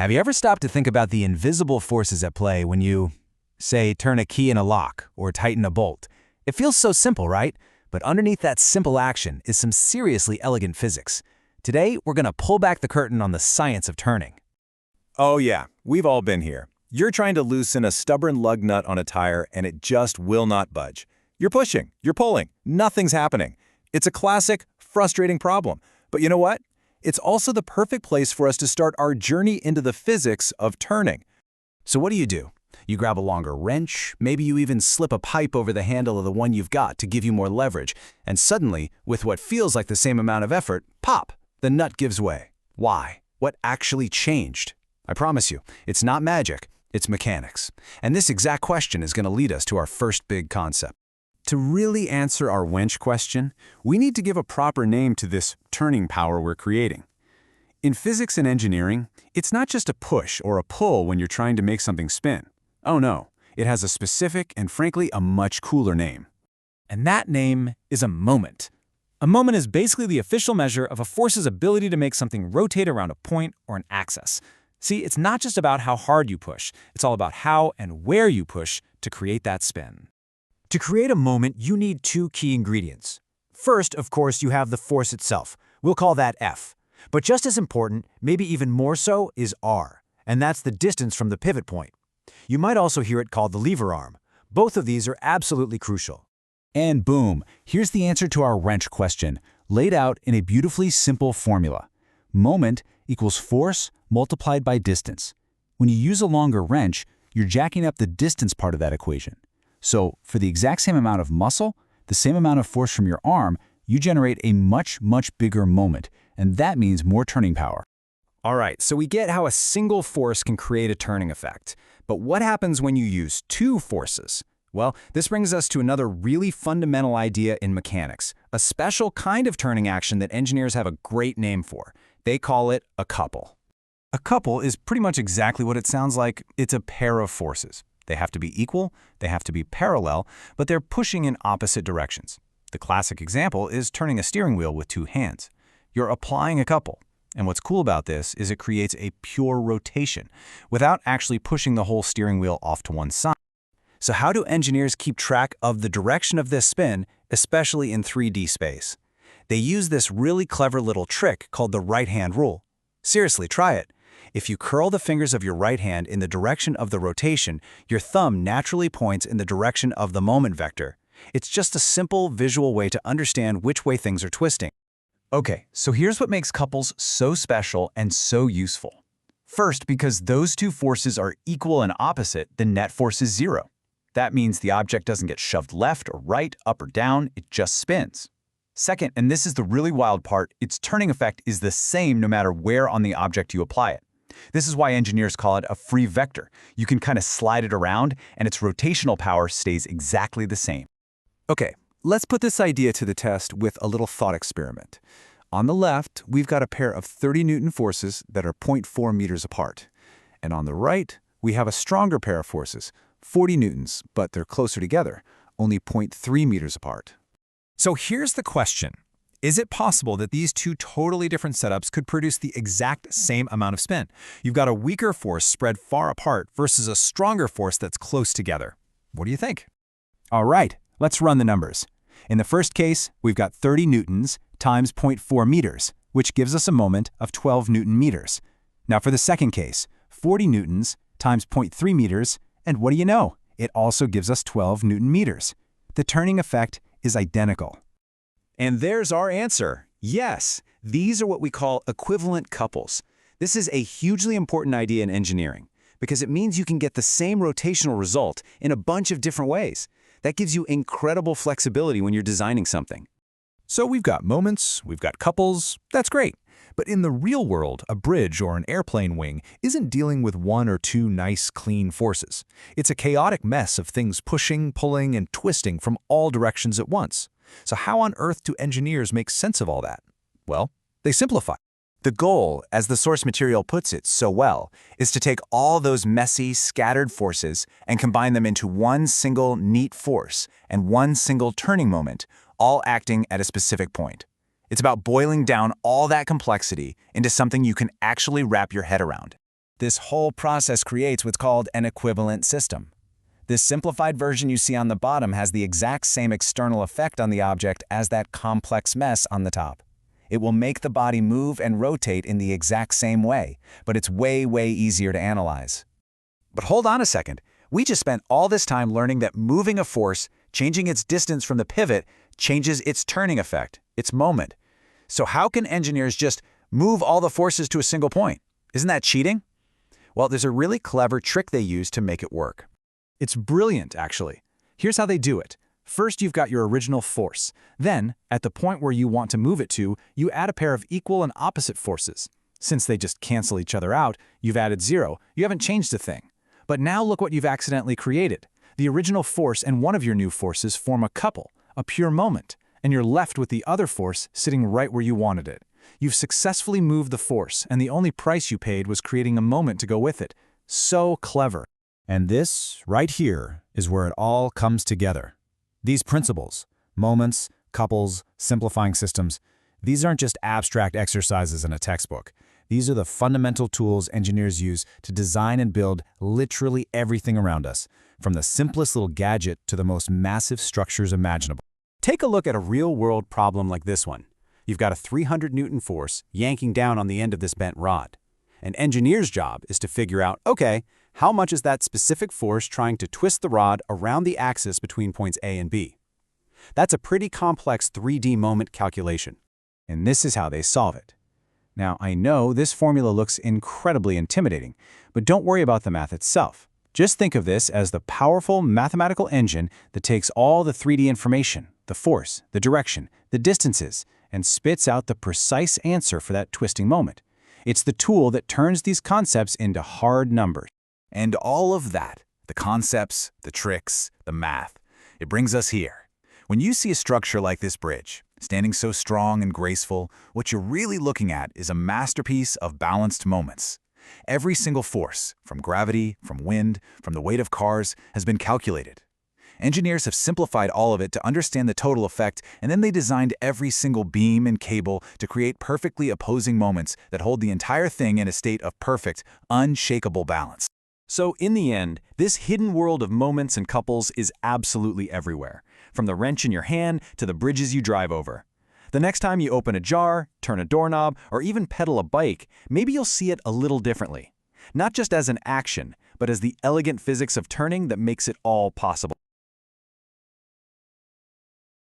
Have you ever stopped to think about the invisible forces at play when you, say, turn a key in a lock or tighten a bolt? It feels so simple, right? But underneath that simple action is some seriously elegant physics. Today, we're going to pull back the curtain on the science of turning. Oh yeah, we've all been here. You're trying to loosen a stubborn lug nut on a tire and it just will not budge. You're pushing, you're pulling, nothing's happening. It's a classic, frustrating problem. But you know what? It's also the perfect place for us to start our journey into the physics of turning. So what do? You grab a longer wrench, maybe you even slip a pipe over the handle of the one you've got to give you more leverage, and suddenly, with what feels like the same amount of effort, pop, the nut gives way. Why? What actually changed? I promise you, it's not magic, it's mechanics. And this exact question is going to lead us to our first big concept. To really answer our winch question, we need to give a proper name to this turning power we're creating. In physics and engineering, it's not just a push or a pull when you're trying to make something spin. Oh no, it has a specific and frankly a much cooler name. And that name is a moment. A moment is basically the official measure of a force's ability to make something rotate around a point or an axis. See, it's not just about how hard you push, it's all about how and where you push to create that spin. To create a moment, you need two key ingredients. First, of course, you have the force itself. We'll call that F. But just as important, maybe even more so, is R, and that's the distance from the pivot point. You might also hear it called the lever arm. Both of these are absolutely crucial. And boom, here's the answer to our wrench question, laid out in a beautifully simple formula. Moment equals force multiplied by distance. When you use a longer wrench, you're jacking up the distance part of that equation. So, for the exact same amount of muscle, the same amount of force from your arm, you generate a much bigger moment, and that means more turning power. All right, so we get how a single force can create a turning effect. But what happens when you use two forces? Well, this brings us to another really fundamental idea in mechanics, a special kind of turning action that engineers have a great name for. They call it a couple. A couple is pretty much exactly what it sounds like. It's a pair of forces. They have to be equal, they have to be parallel, but they're pushing in opposite directions. The classic example is turning a steering wheel with two hands. You're applying a couple. And what's cool about this is it creates a pure rotation without actually pushing the whole steering wheel off to one side. So how do engineers keep track of the direction of this spin, especially in 3D space? They use this really clever little trick called the right-hand rule. Seriously, try it. If you curl the fingers of your right hand in the direction of the rotation, your thumb naturally points in the direction of the moment vector. It's just a simple visual way to understand which way things are twisting. Okay, so here's what makes couples so special and so useful. First, because those two forces are equal and opposite, the net force is zero. That means the object doesn't get shoved left or right, up or down, it just spins. Second, and this is the really wild part, its turning effect is the same no matter where on the object you apply it. This is why engineers call it a free vector. You can kind of slide it around, and its rotational power stays exactly the same. Okay, let's put this idea to the test with a little thought experiment. On the left, we've got a pair of 30 Newton forces that are 0.4 meters apart. And on the right, we have a stronger pair of forces, 40 newtons, but they're closer together, only 0.3 meters apart. So here's the question. Is it possible that these two totally different setups could produce the exact same amount of spin? You've got a weaker force spread far apart versus a stronger force that's close together. What do you think? All right, let's run the numbers. In the first case, we've got 30 newtons times 0.4 meters, which gives us a moment of 12 newton meters. Now for the second case, 40 newtons times 0.3 meters, and what do you know? It also gives us 12 newton meters. The turning effect is identical. And there's our answer. Yes, these are what we call equivalent couples. This is a hugely important idea in engineering because it means you can get the same rotational result in a bunch of different ways. That gives you incredible flexibility when you're designing something. So we've got moments, we've got couples, that's great. But in the real world, a bridge or an airplane wing isn't dealing with one or two nice, clean forces. It's a chaotic mess of things pushing, pulling, and twisting from all directions at once. So how on earth do engineers make sense of all that? Well, they simplify. The goal, as the source material puts it so well, is to take all those messy, scattered forces and combine them into one single, neat force and one single turning moment, all acting at a specific point. It's about boiling down all that complexity into something you can actually wrap your head around. This whole process creates what's called an equivalent system. This simplified version you see on the bottom has the exact same external effect on the object as that complex mess on the top. It will make the body move and rotate in the exact same way, but it's way, way easier to analyze. But hold on a second. We just spent all this time learning that moving a force, changing its distance from the pivot, changes its turning effect, its moment. So how can engineers just move all the forces to a single point? Isn't that cheating? Well, there's a really clever trick they use to make it work. It's brilliant, actually. Here's how they do it. First, you've got your original force. Then, at the point where you want to move it to, you add a pair of equal and opposite forces. Since they just cancel each other out, you've added 0. You haven't changed a thing. But now look what you've accidentally created. The original force and one of your new forces form a couple, a pure moment, and you're left with the other force sitting right where you wanted it. You've successfully moved the force, and the only price you paid was creating a moment to go with it. So clever. And this, right here, is where it all comes together. These principles, moments, couples, simplifying systems, these aren't just abstract exercises in a textbook. These are the fundamental tools engineers use to design and build literally everything around us, from the simplest little gadget to the most massive structures imaginable. Take a look at a real-world problem like this one. You've got a 300-Newton force yanking down on the end of this bent rod. An engineer's job is to figure out, okay, how much is that specific force trying to twist the rod around the axis between points A and B? That's a pretty complex 3D moment calculation. And this is how they solve it. Now, I know this formula looks incredibly intimidating, but don't worry about the math itself. Just think of this as the powerful mathematical engine that takes all the 3D information, the force, the direction, the distances, and spits out the precise answer for that twisting moment. It's the tool that turns these concepts into hard numbers. And all of that, the concepts, the tricks, the math, it brings us here. When you see a structure like this bridge, standing so strong and graceful, what you're really looking at is a masterpiece of balanced moments. Every single force, from gravity, from wind, from the weight of cars, has been calculated. Engineers have simplified all of it to understand the total effect, and then they designed every single beam and cable to create perfectly opposing moments that hold the entire thing in a state of perfect, unshakable balance. So in the end, this hidden world of moments and couples is absolutely everywhere, from the wrench in your hand to the bridges you drive over. The next time you open a jar, turn a doorknob, or even pedal a bike, maybe you'll see it a little differently. Not just as an action, but as the elegant physics of turning that makes it all possible.